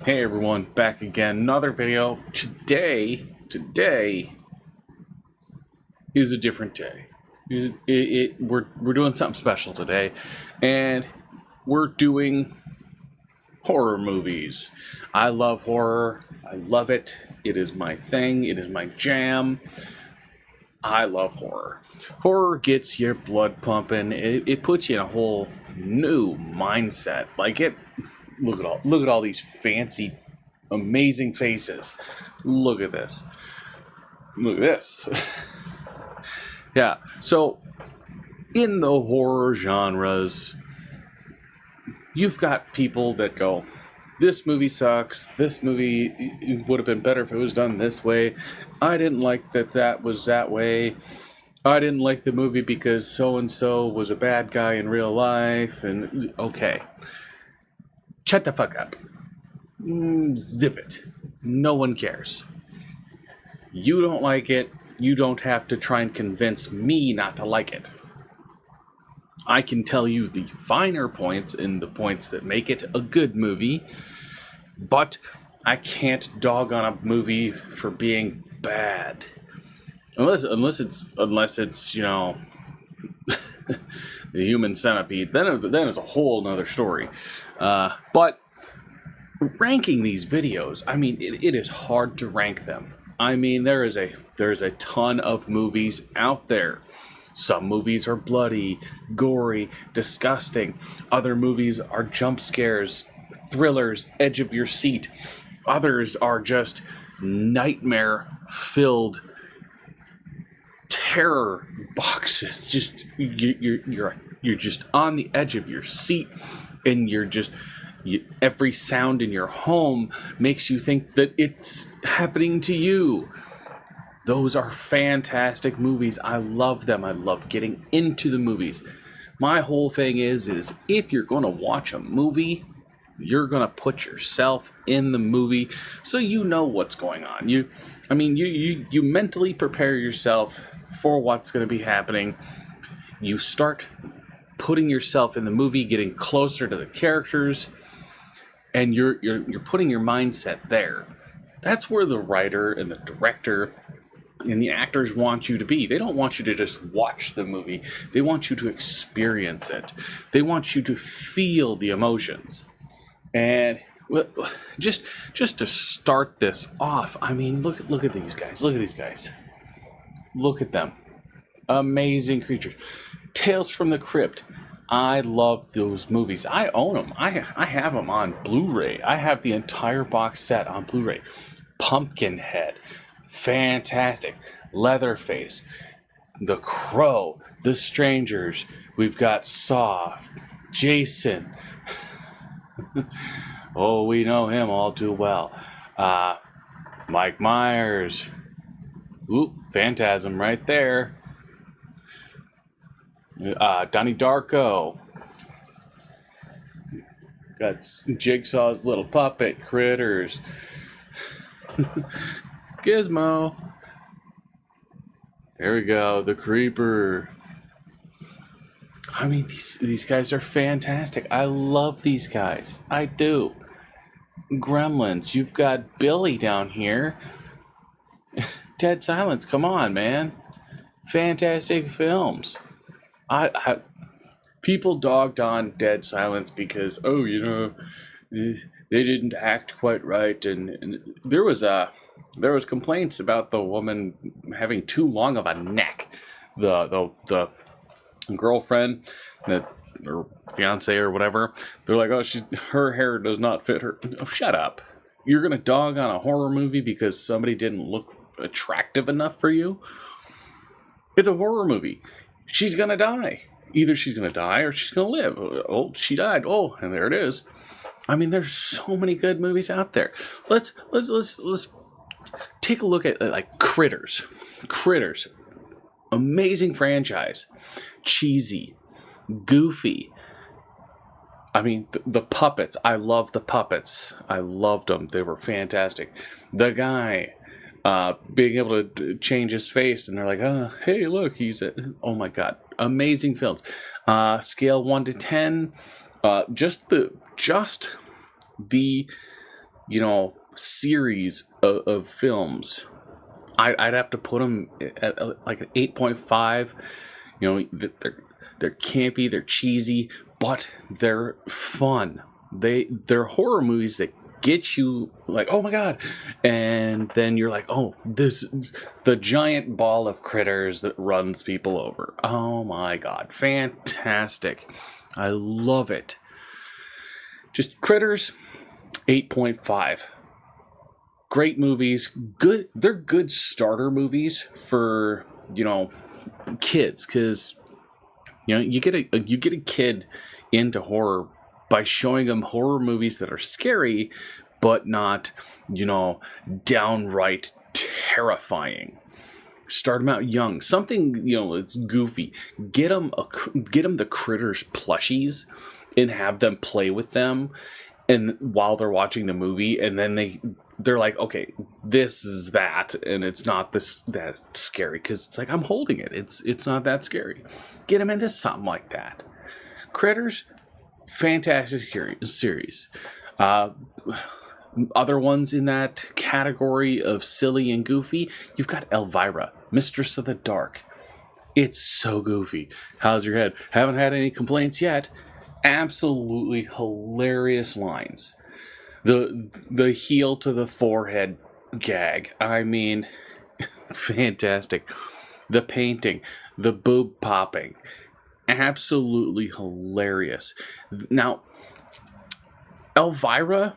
Hey everyone, back again. Another video. Today is a different day. We're doing something special today, and we're doing horror movies. I love horror. I love it. It is my thing. It is my jam. I love horror. Horror gets your blood pumping. It puts you in a whole new mindset. Look at all these fancy, amazing faces. Look at this. Look at this. Yeah. So in the horror genres, you've got people that go, this movie sucks. This movie would have been better if it was done this way. I didn't like that was that way. I didn't like the movie because so-and-so was a bad guy in real life. And okay. Shut the fuck up. Zip it. No one cares. You don't like it. You don't have to try and convince me not to like it. I can tell you the finer points and the points that make it a good movie, but I can't dog on a movie for being bad. Unless it's you know, the Human Centipede, then it's a whole nother story. But ranking these videos, I mean, it is hard to rank them. I mean, there is a ton of movies out there. Some movies are bloody, gory, disgusting. Other movies are jump scares, thrillers, edge of your seat. Others are just nightmare-filled terror boxes. Just you're just on the edge of your seat, and every sound in your home makes you think that it's happening to you. Those are fantastic movies. I love them. I love getting into the movies. My whole thing is if you're going to watch a movie, you're going to put yourself in the movie so you know what's going on. You mentally prepare yourself for what's going to be happening. You start putting yourself in the movie, getting closer to the characters, and you're putting your mindset there. That's where the writer and the director and the actors want you to be. They don't want you to just watch the movie. They want you to experience it. They want you to feel the emotions. And just to start this off, I mean, look at these guys. Look at these guys. Look at them. Amazing creatures. Tales from the Crypt. I love those movies. I own them. I have them on Blu-ray. I have the entire box set on Blu-ray. Pumpkinhead. Fantastic. Leatherface. The Crow. The Strangers. We've got Saw. Jason. Oh, we know him all too well. Mike Myers. Ooh, Phantasm right there. Donnie Darko. Got Jigsaw's little puppet critters. Gizmo. There we go. The Creeper. I mean, these guys are fantastic. I love these guys. I do. Gremlins. You've got Billy down here. Dead Silence. Come on, man. Fantastic films. People dogged on Dead Silence because, they didn't act quite right, and there was complaints about the woman having too long of a neck. The girlfriend, or fiance or whatever, they're like, her hair does not fit her. Oh, shut up. You're gonna dog on a horror movie because somebody didn't look attractive enough for you? It's a horror movie. She's gonna die. Either she's gonna die or she's gonna live. Oh, she died. Oh, and there it is. I mean, there's so many good movies out there. Let's take a look at like Critters. Critters. Amazing franchise. Cheesy. Goofy. I mean, the puppets. I love the puppets. I loved them. They were fantastic. The guy being able to change his face, and they're like, hey, look, oh my God. Amazing films. Scale 1 to 10. Just the series of films, I'd have to put them at like an 8.5. They're campy, they're cheesy, but they're fun. They're horror movies that get you like, oh my god, and then you're like, oh, the giant ball of critters that runs people over. Oh my god, fantastic! I love it. Just Critters, 8.5. Great movies. Good. They're good starter movies for kids, because you get a kid into horror by showing them horror movies that are scary, but not downright terrifying. Start them out young. Something it's goofy. Get them the Critters plushies and have them play with them, and while they're watching the movie, and then they're like, okay, this is that, and it's not that scary, because it's like, I'm holding it. It's not that scary. Get them into something like that. Critters, fantastic series. Other ones in that category of silly and goofy, you've got Elvira, Mistress of the Dark. It's so goofy. How's your head? Haven't had any complaints yet. Absolutely hilarious lines. The heel to the forehead gag. I mean, fantastic. The painting, the boob popping. Absolutely hilarious. Now, Elvira,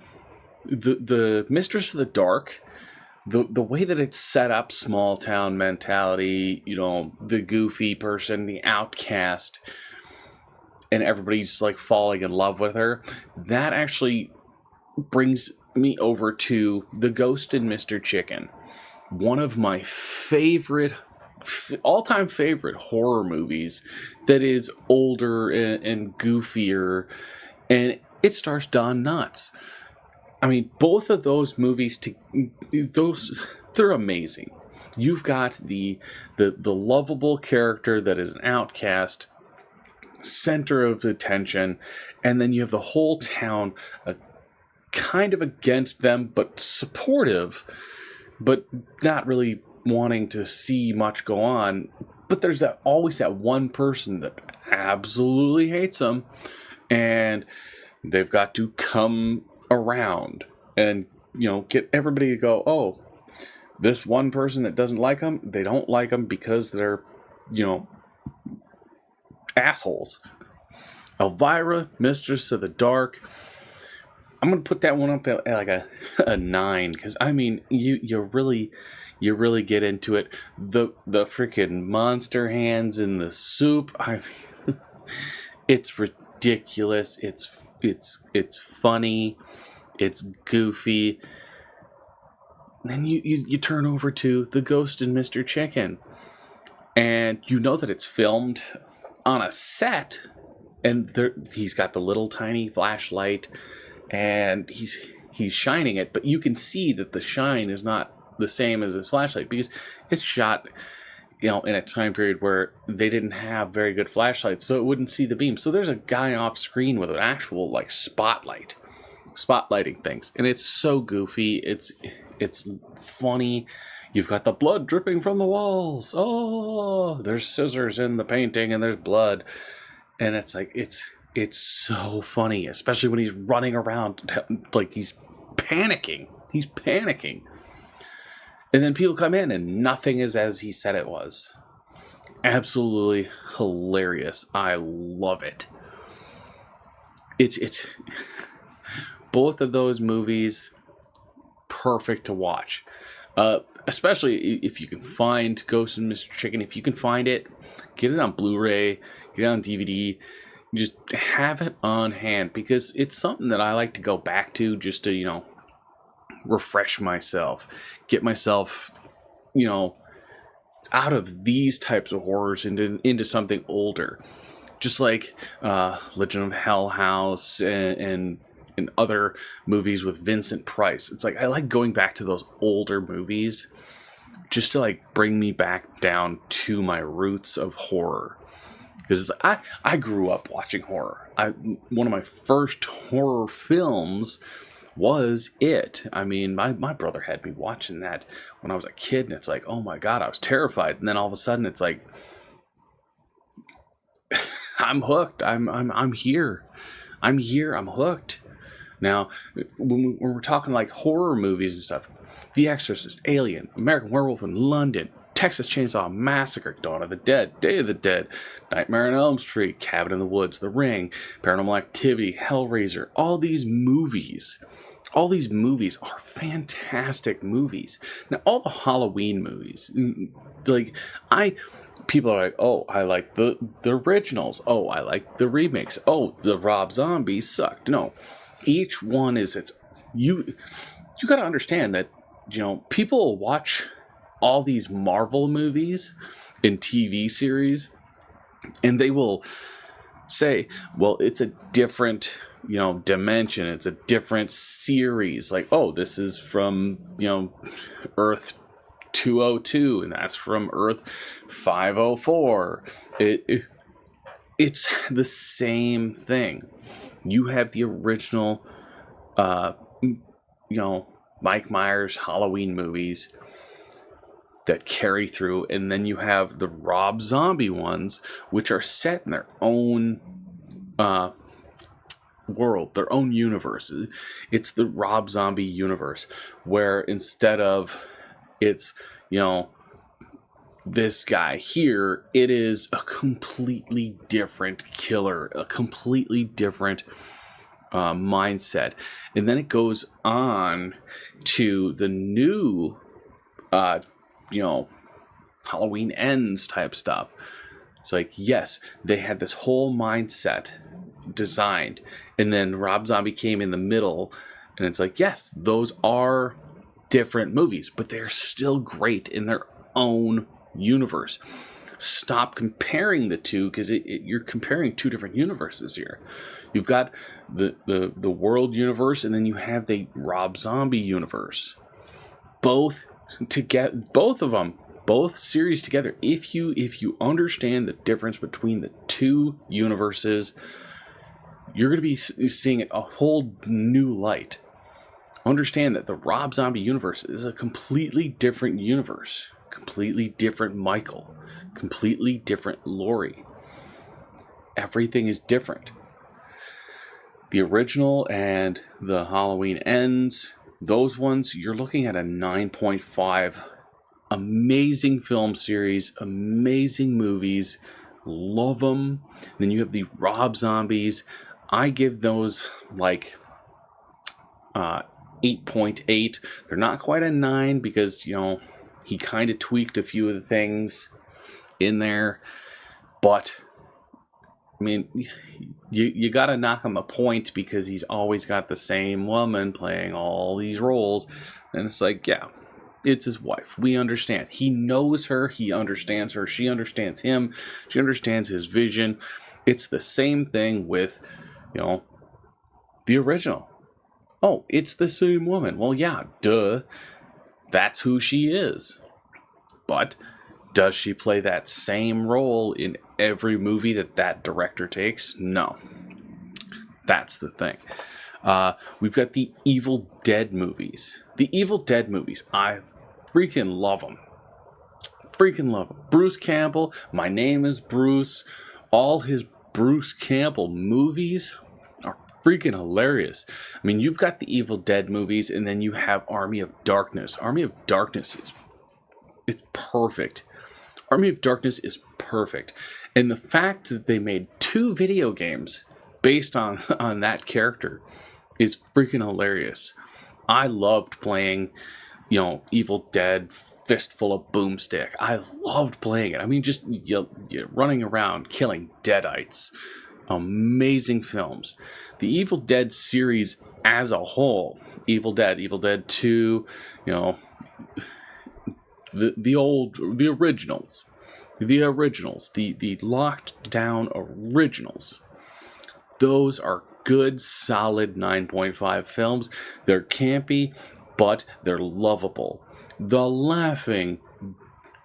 the Mistress of the Dark, the way that it's set up, small town mentality, the goofy person, the outcast, and everybody's like falling in love with her, that actually brings me over to The Ghost and Mr. Chicken, one of my all-time favorite horror movies that is older and goofier, and it stars Don Knotts. I mean, both of those movies, they're amazing. You've got the lovable character that is an outcast, center of attention, and then you have the whole town kind of against them, but supportive, but not really wanting to see much go on. But there's always that one person that absolutely hates them, and they've got to come around and get everybody to go, oh, this one person that doesn't like them, they don't like them because they're assholes. Elvira, Mistress of the Dark, I'm gonna put that one up at like a 9, because I mean, you really get into it. The freaking monster hands in the soup, I mean, it's ridiculous. It's funny. It's goofy. And then you turn over to The Ghost and Mr. Chicken, and you know that it's filmed on a set, and he's got the little tiny flashlight, and he's shining it, but you can see that the shine is not the same as his flashlight, because it's shot in a time period where they didn't have very good flashlights, so it wouldn't see the beam. So there's a guy off screen with an actual like spotlighting things, and it's so goofy. It's funny. You've got the blood dripping from the walls. Oh, there's scissors in the painting, and there's blood, and it's like it's so funny, especially when he's running around like he's panicking. He's panicking. And then people come in and nothing is as he said it was. Absolutely hilarious. I love it. It's both of those movies, perfect to watch. Especially if you can find Ghost and Mr. Chicken. If you can find it, get it on Blu-ray, get it on DVD. Just have it on hand, because it's something that I like to go back to just to, refresh myself, get myself, out of these types of horrors into something older, just like Legend of Hell House and other movies with Vincent Price. It's like I like going back to those older movies just to like bring me back down to my roots of horror, because I grew up watching horror. One of my first horror films was it. I mean, my brother had me watching that when I was a kid, and it's like, oh my God, I was terrified. And then all of a sudden it's like, I'm hooked. I'm here. I'm here. I'm hooked. Now, when we're talking like horror movies and stuff, The Exorcist, Alien, American Werewolf in London, Texas Chainsaw Massacre, Dawn of the Dead, Day of the Dead, Nightmare on Elm Street, Cabin in the Woods, The Ring, Paranormal Activity, Hellraiser, all these movies are fantastic movies. Now, all the Halloween movies, like, people are like, oh, I like the originals. Oh, I like the remakes. Oh, the Rob Zombie sucked. No, each one is its. You got to understand that, people watch all these Marvel movies and TV series, and they will say, well, it's a different, dimension. It's a different series. Like, oh, this is from, Earth 202, and that's from Earth 504. It's the same thing. You have the original, Mike Myers Halloween movies that carry through, and then you have the Rob Zombie ones, which are set in their own world, their own universe. It's the Rob Zombie universe, where instead of it's, this guy here, it is a completely different killer, a completely different mindset. And then it goes on to the new Halloween Ends type stuff. It's like, yes, they had this whole mindset designed, and then Rob Zombie came in the middle, and it's like, yes, those are different movies, but they're still great in their own universe. Stop comparing the two, because you're comparing two different universes here. You've got the world universe, and then you have the Rob Zombie universe. Both of them, both series together. If you understand the difference between the two universes, you're going to be seeing a whole new light. Understand that the Rob Zombie universe is a completely different universe, completely different Michael, completely different Laurie. Everything is different. The original and the Halloween Ends, those ones, you're looking at a 9.5. Amazing film series, amazing movies, love them. Then you have the Rob Zombies. I give those like 8.8. They're not quite a 9 because, he kind of tweaked a few of the things in there. But, I mean, you got to knock him a point because he's always got the same woman playing all these roles. And it's like, yeah, it's his wife. We understand. He knows her. He understands her. She understands him. She understands his vision. It's the same thing with, the original. Oh, it's the same woman. Well, yeah, duh. That's who she is. But does she play that same role in every movie that director takes? No. That's the thing. We've got the Evil Dead movies. The Evil Dead movies, I freaking love them. Freaking love them. Bruce Campbell, My Name is Bruce. All his Bruce Campbell movies are freaking hilarious. I mean, you've got the Evil Dead movies, and then you have Army of Darkness. Army of Darkness is perfect. Army of Darkness is perfect. And the fact that they made 2 video games based on that character is freaking hilarious. I loved playing, Evil Dead Fistful of Boomstick. I loved playing it. I mean, just you're running around killing deadites. Amazing films. The Evil Dead series as a whole, Evil Dead 2, the originals, the locked down originals. Those are good, solid 9.5 films. They're campy, but they're lovable. The laughing,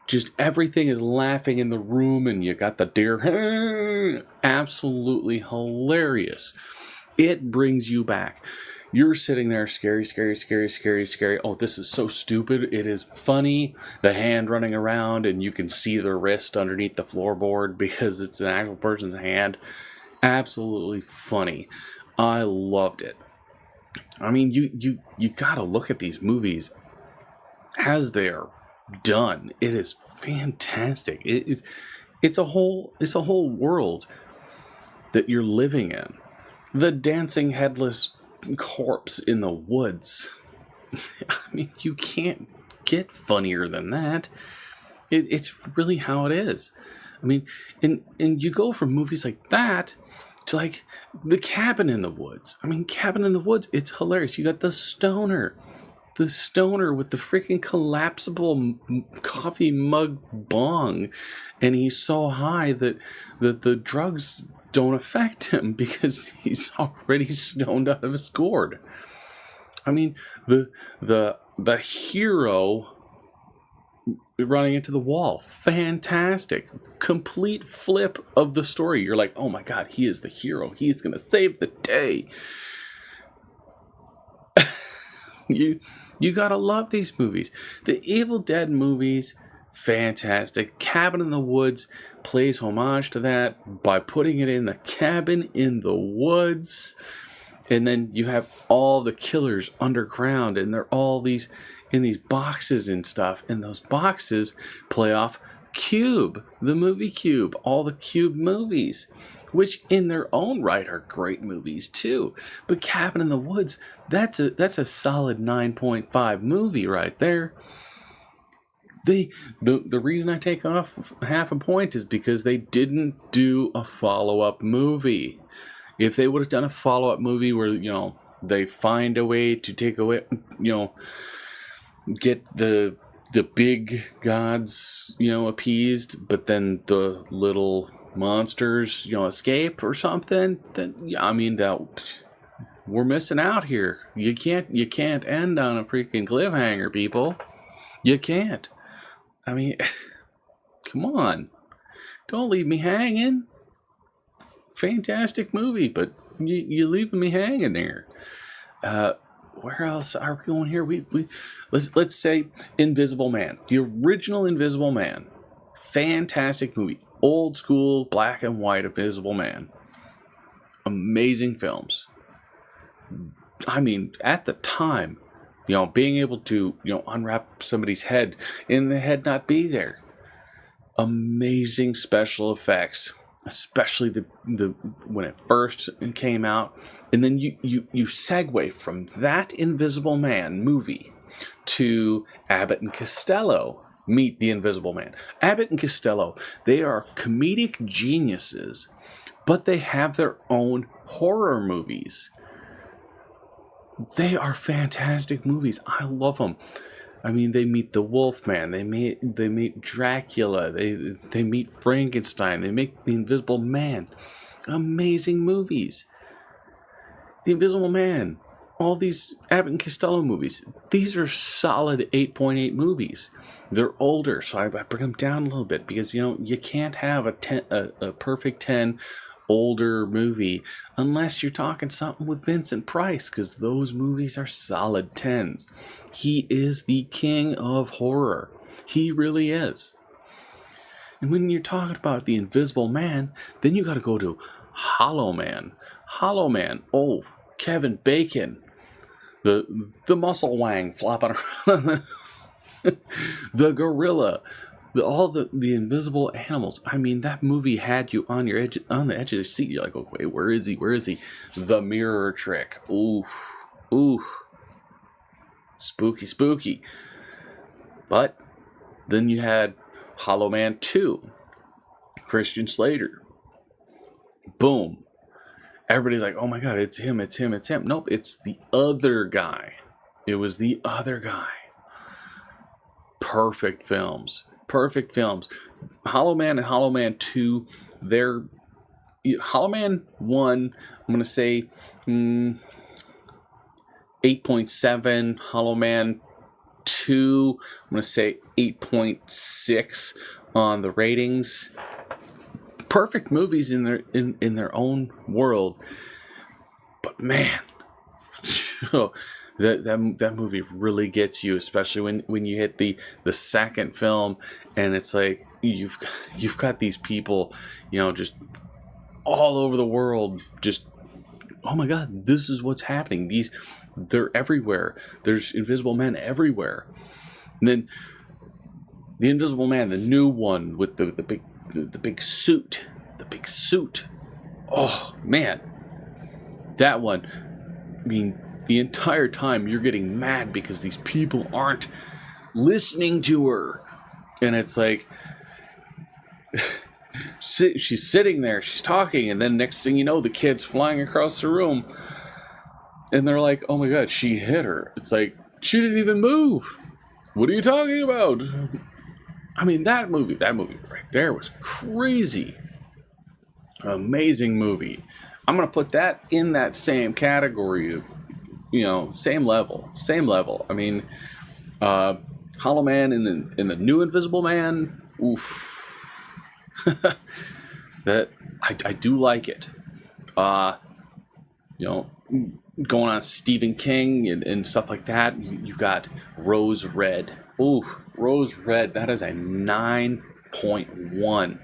just everything is laughing in the room, and you got the deer. Absolutely hilarious. It brings you back. You're sitting there, scary, scary, scary, scary, scary. Oh, this is so stupid. It is funny. The hand running around, and you can see the wrist underneath the floorboard because it's an actual person's hand. Absolutely funny. I loved it. I mean, you gotta look at these movies as they're done. It is fantastic. It's a whole world that you're living in. The dancing headless corpse in the woods. I mean, you can't get funnier than that. It's really how it is. I mean, and you go from movies like that to like The Cabin in the Woods. I mean, Cabin in the Woods, it's hilarious. You got the stoner with the freaking collapsible coffee mug bong, and he's so high that the drugs don't affect him because he's already stoned out of his gourd. I mean, the hero running into the wall, fantastic, complete flip of the story. You're like, oh my god, he is the hero. He's gonna save the day. You gotta love these movies. The Evil Dead movies, fantastic. Cabin in the Woods plays homage to that by putting it in the cabin in the woods. And then you have all the killers underground, and they're all these in these boxes and stuff. And those boxes play off Cube, the movie Cube, all the Cube movies, which in their own right are great movies too. But Cabin in the Woods, that's a solid 9.5 movie right there. The reason I take off half a point is because they didn't do a follow-up movie. If they would have done a follow-up movie where, you know, they find a way to take away, you know, get the big gods, you know, appeased, but then the little monsters, you know, escape or something, then yeah, I mean, that we're missing out here. You can't end on a freaking cliffhanger, people. You can't. I mean, come on. Don't leave me hanging. Fantastic movie, but you leaving me hanging there. Where else are we going here? Let's say Invisible Man, the original Invisible Man, fantastic movie, old school black and white Invisible Man, amazing films. I mean, at the time, you know, being able to, you know, unwrap somebody's head and the head not be there, amazing special effects. Especially the when it first came out, and then you segue from that Invisible Man movie to Abbott and Costello Meet the Invisible Man. Abbott and Costello, they are comedic geniuses, but they have their own horror movies. They are fantastic movies. I love them. I mean, they meet the Wolfman, they meet Dracula, they meet Frankenstein, they make the Invisible Man. Amazing movies. The Invisible Man, all these Abbott and Costello movies, these are solid 8.8 movies. They're older, so I bring them down a little bit because, you know, you can't have a perfect 10 older movie unless you're talking something with Vincent Price, because those movies are solid 10s. He is the king of horror. He really is. And when you're talking about the Invisible Man, then you got to go to Hollow Man. Hollow Man, oh, Kevin Bacon, the muscle wang flopping around, the gorilla, all the invisible animals. I mean, that movie had you on the edge of the seat. You're like, okay, where is he? Where is he? The mirror trick. Ooh, spooky. But then you had Hollow Man 2, Christian Slater. Boom. Everybody's like, oh my god, it's him. Nope, it's the other guy. It was the other guy. Perfect films. Hollow Man and Hollow Man 2, they're Hollow Man 1, I'm gonna say 8.7. Hollow Man 2, I'm gonna say 8.6 on the ratings. Perfect movies in their own world, but man, that movie really gets you, especially when you hit the second film, and it's like you've got these people, just all over the world, just, oh my god, this is what's happening. They're everywhere. There's invisible men everywhere. And then the Invisible Man, the new one with the big suit, Oh man, that one. I mean, the entire time you're getting mad because these people aren't listening to her, and it's like she's sitting there, she's talking, and then next thing you know, the kid's flying across the room, and they're like, "Oh my god, she hit her." It's like, she didn't even move. What are you talking about? I mean, that movie right there was crazy. Amazing movie. I'm gonna put that in that same category. Same level. I mean, Hollow Man in the new Invisible Man. Oof. That I do like it. Going on Stephen King and stuff like that. You got Rose Red. Ooh, Rose Red. That is a 9.1.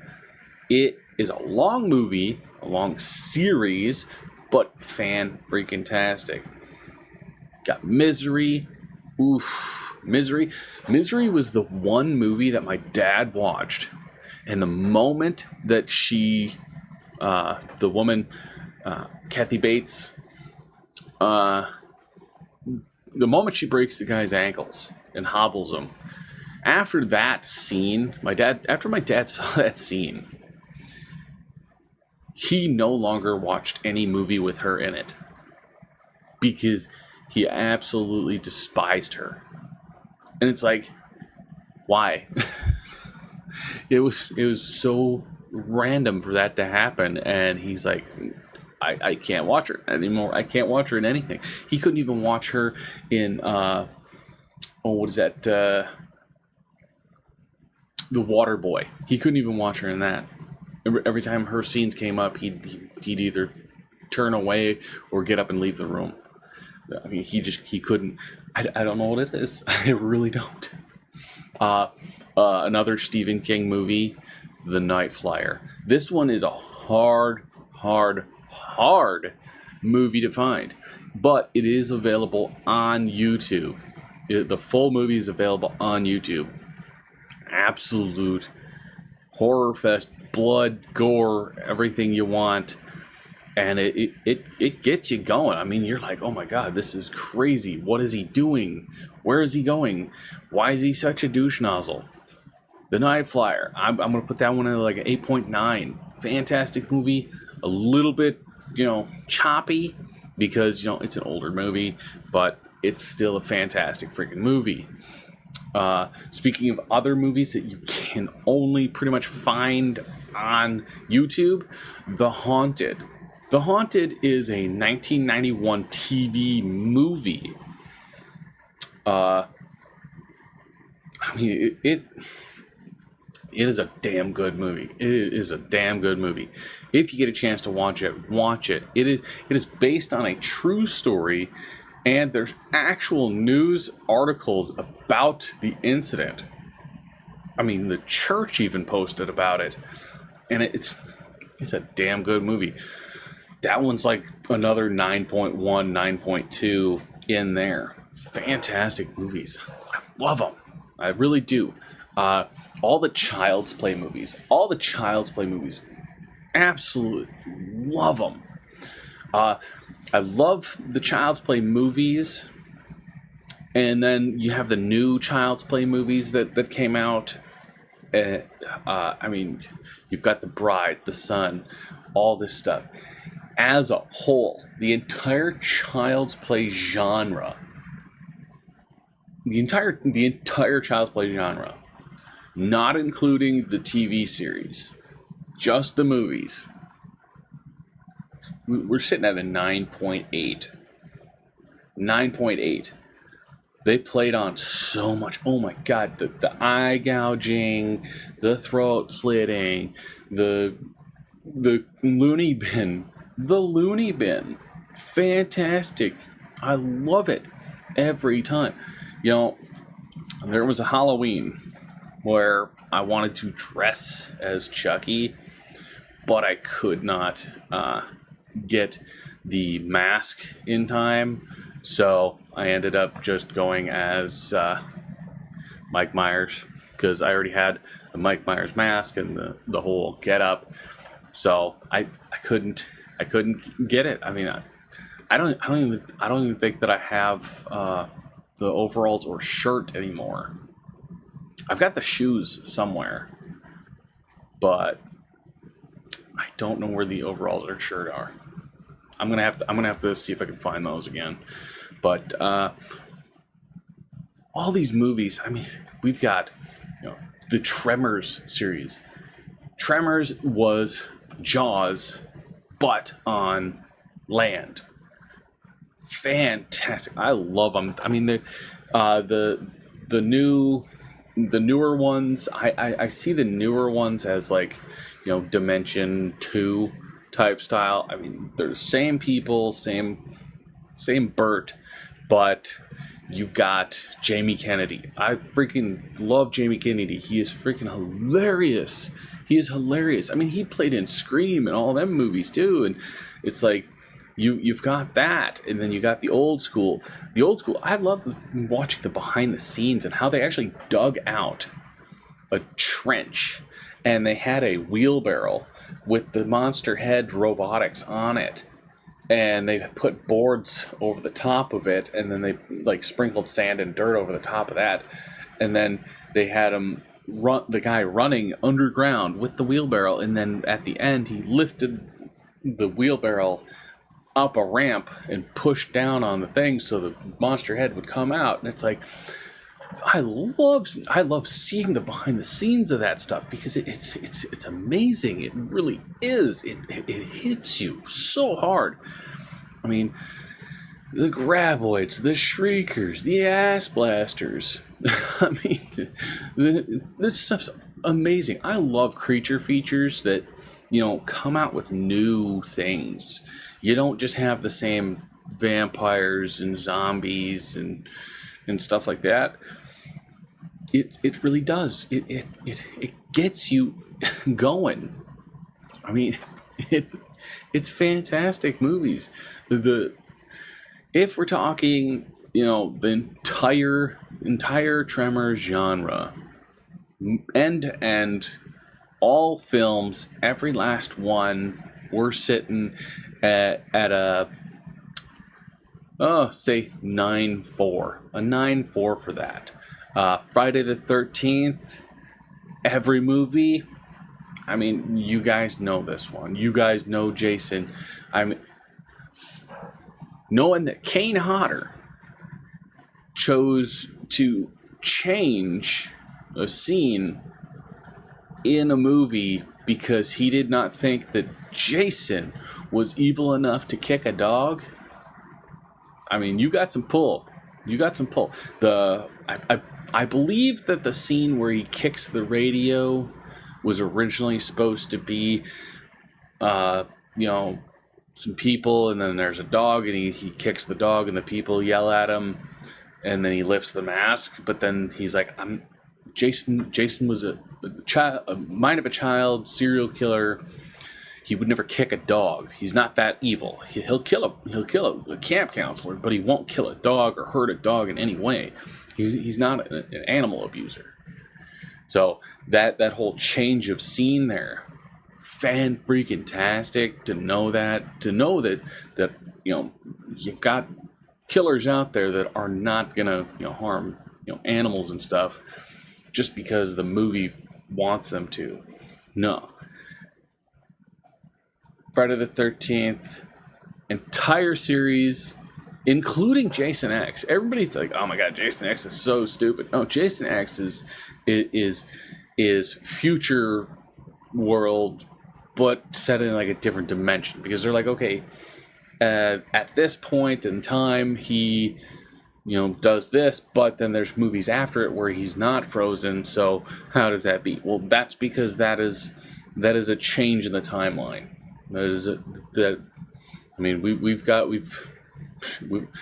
It is a long movie, a long series, but fan-freaking-tastic. Got Misery. Oof, Misery. Misery was the one movie that my dad watched, and the moment that she, the woman, Kathy Bates, the moment she breaks the guy's ankles and hobbles him, after that scene, after my dad saw that scene, he no longer watched any movie with her in it because he absolutely despised her. And it's like, why? It was so random for that to happen, and he's like, I can't watch her anymore. I can't watch her in anything. He couldn't even watch her in what is that? The Water Boy. He couldn't even watch her in that. Every time her scenes came up, he'd either turn away or get up and leave the room. I mean, he couldn't. I don't know what it is. I really don't. Another Stephen King movie, The Night Flyer. This one is a hard movie to find, but it is available on YouTube. The full movie is available on YouTube. Absolute horror fest, blood, gore, everything you want, and it gets you going. I mean, you're like, oh my god, this is crazy. What is he doing? Where is he going? Why is he such a douche nozzle? The Night Flyer. I'm gonna put that one in like an 8.9. Fantastic movie. A little bit, choppy because it's an older movie, but it's still a fantastic freaking movie. Speaking of other movies that you can only pretty much find on YouTube, The Haunted. The Haunted is a 1991 TV movie. I mean, it is a damn good movie. It is a damn good movie. If you get a chance to watch it, watch it. It is based on a true story, and there's actual news articles about the incident. I mean, the church even posted about it, and it's a damn good movie. That one's like another 9.1, 9.2 in there. Fantastic movies. I love them. I really do. All the Child's Play movies. Absolutely love them. I love the Child's Play movies. And then you have the new Child's Play movies that came out. I mean, you've got The Bride, The Son, all this stuff. As a whole, the entire Child's Play genre, the entire Child's Play genre, not including the TV series, just the movies, we're sitting at a 9.8. 9.8. They played on so much. Oh my god, the eye gouging, the throat slitting, the loony bin. The loony bin. Fantastic. I love it every time. You know, there was a Halloween where I wanted to dress as Chucky, but I could not get the mask in time, so I ended up just going as Mike Myers because I already had a Mike Myers mask and the whole get up. So I couldn't get it. I mean, I don't even think that I have the overalls or shirt anymore. I've got the shoes somewhere, but I don't know where the overalls or shirt are. I'm gonna have to see if I can find those again. But all these movies. I mean, we've got, you know, the Tremors series. Tremors was Jaws, but on land. Fantastic. I love them. I mean, the newer ones. I see the newer ones as like, you know, Dimension 2 type style. I mean, they're the same people, same Bert, but you've got Jamie Kennedy. I freaking love Jamie Kennedy. He is freaking hilarious. He is hilarious. I mean, he played in Scream and all them movies too, and it's like you've got that, and then you got the old school. The old school. I love watching the behind the scenes and how they actually dug out a trench, and they had a wheelbarrow with the monster head robotics on it, and they put boards over the top of it, and then they like sprinkled sand and dirt over the top of that, and then they had him run, the guy running underground with the wheelbarrow, and then at the end he lifted the wheelbarrow up a ramp and pushed down on the thing so the monster head would come out. And it's like, I love seeing the behind the scenes of that stuff because it's amazing. It really is. It hits you so hard. I mean, the graboids, the shriekers, the ass blasters. I mean, this stuff's amazing. I love creature features that, you know, come out with new things. You don't just have the same vampires and zombies and stuff like that. It really does. It gets you going. I mean, it's fantastic movies. If we're talking, you know, the entire Tremors genre, end to end, all films, every last one, we're sitting at a say 9.4, a 9.4 for that. Friday the 13th, every movie. I mean, you guys know this one. You guys know Jason. I'm knowing that Kane Hodder chose to change a scene in a movie because he did not think that Jason was evil enough to kick a dog. I mean, you got some pull. I believe that the scene where he kicks the radio was originally supposed to be, you know, some people, and then there's a dog, and he kicks the dog, and the people yell at him, and then he lifts the mask. But then he's like, Jason was a mind of a child, serial killer. He would never kick a dog. He's not that evil. He'll kill a camp counselor, but he won't kill a dog or hurt a dog in any way. He's not an animal abuser. So that whole change of scene there, fan-freaking-tastic to know that you know, you've got killers out there that are not gonna, you know, harm, you know, animals and stuff just because the movie wants them to. No. Friday the 13th, entire series, including Jason X. Everybody's like, "Oh my God, Jason X is so stupid." No, Jason X is future world, but set in like a different dimension, because they're like, okay, at this point in time, he, you know, does this, but then there's movies after it where he's not frozen. So how does that be? Well, that's because that is a change in the timeline. I mean, we've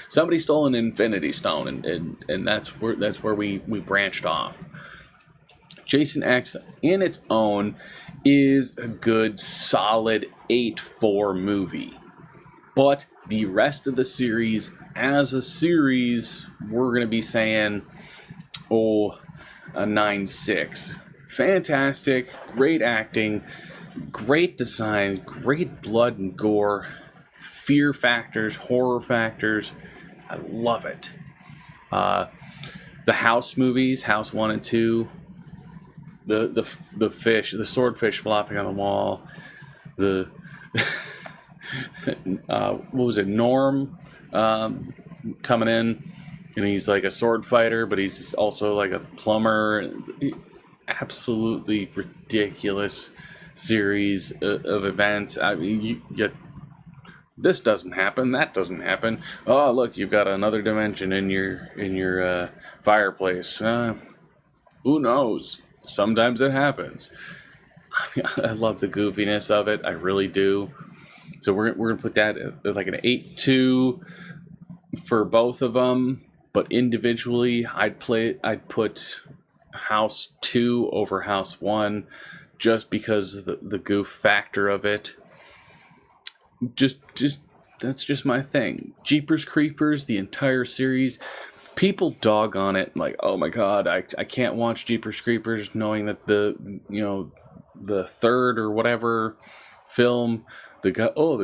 somebody stole an Infinity Stone, and that's where we branched off. Jason X, in its own, is a good, solid 8-4 movie. But the rest of the series, as a series, we're going to be saying, a 9-6. Fantastic, great acting, great design, great blood and gore, fear factors, horror factors. I love it. The House movies, House 1 and 2, the fish, the swordfish flopping on the wall, the what was it, Norm coming in, and he's like a sword fighter, but he's also like a plumber. Absolutely ridiculous series of events. I mean, you get this doesn't happen, that doesn't happen. Oh, look, you've got another dimension in your fireplace. Who knows? Sometimes it happens. I mean, I love the goofiness of it. I really do. So we're gonna put that at like an 8-2 for both of them. But individually, I'd put House 2 over House 1, just because of the goof factor of it. Just that's just my thing. Jeepers Creepers, the entire series. People dog on it like, oh my god, I can't watch Jeepers Creepers knowing that the third or whatever film, the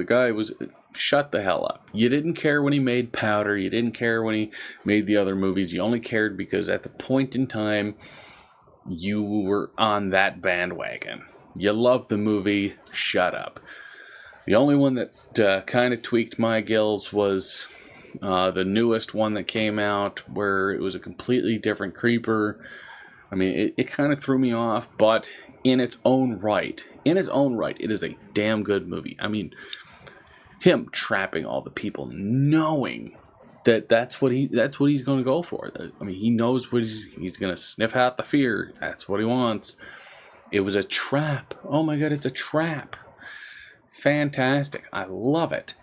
guy was, shut the hell up. You didn't care when he made Powder, you didn't care when he made the other movies, you only cared because at the point in time you were on that bandwagon. You loved the movie, shut up. The only one that kind of tweaked my gills was the newest one that came out, where it was a completely different creeper. I mean, it kind of threw me off, but in its own right, it is a damn good movie. I mean, him trapping all the people, knowing that that's what he's going to go for. I mean, he knows what he's going to sniff out the fear. That's what he wants. It was a trap. Oh my god, it's a trap. Fantastic. I love it.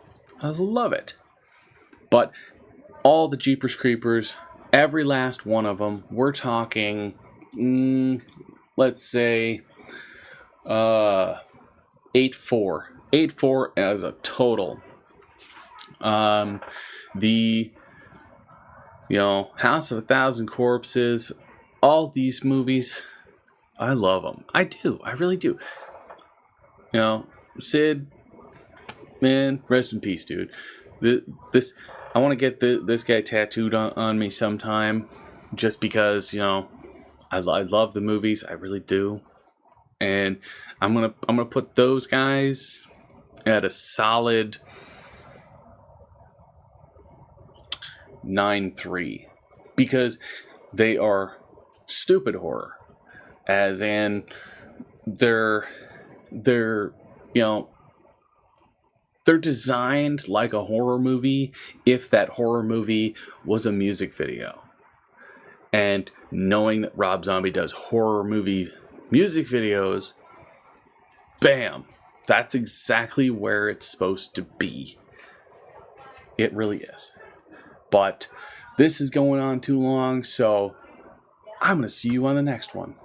But all the Jeepers Creepers, every last one of them, we're talking, let's say, 8-4. 8-4 as a total. The House of a Thousand Corpses, all these movies, I love them. I do. I really do. Sid, man, rest in peace, dude. I want to get this guy tattooed on me sometime, just because I love the movies. I really do, and I'm gonna put those guys at a solid 9-3, because they are stupid horror, as in they're designed like a horror movie if that horror movie was a music video. And knowing that Rob Zombie does horror movie music videos, bam, that's exactly where it's supposed to be. It really is. But this is going on too long, so I'm going to see you on the next one.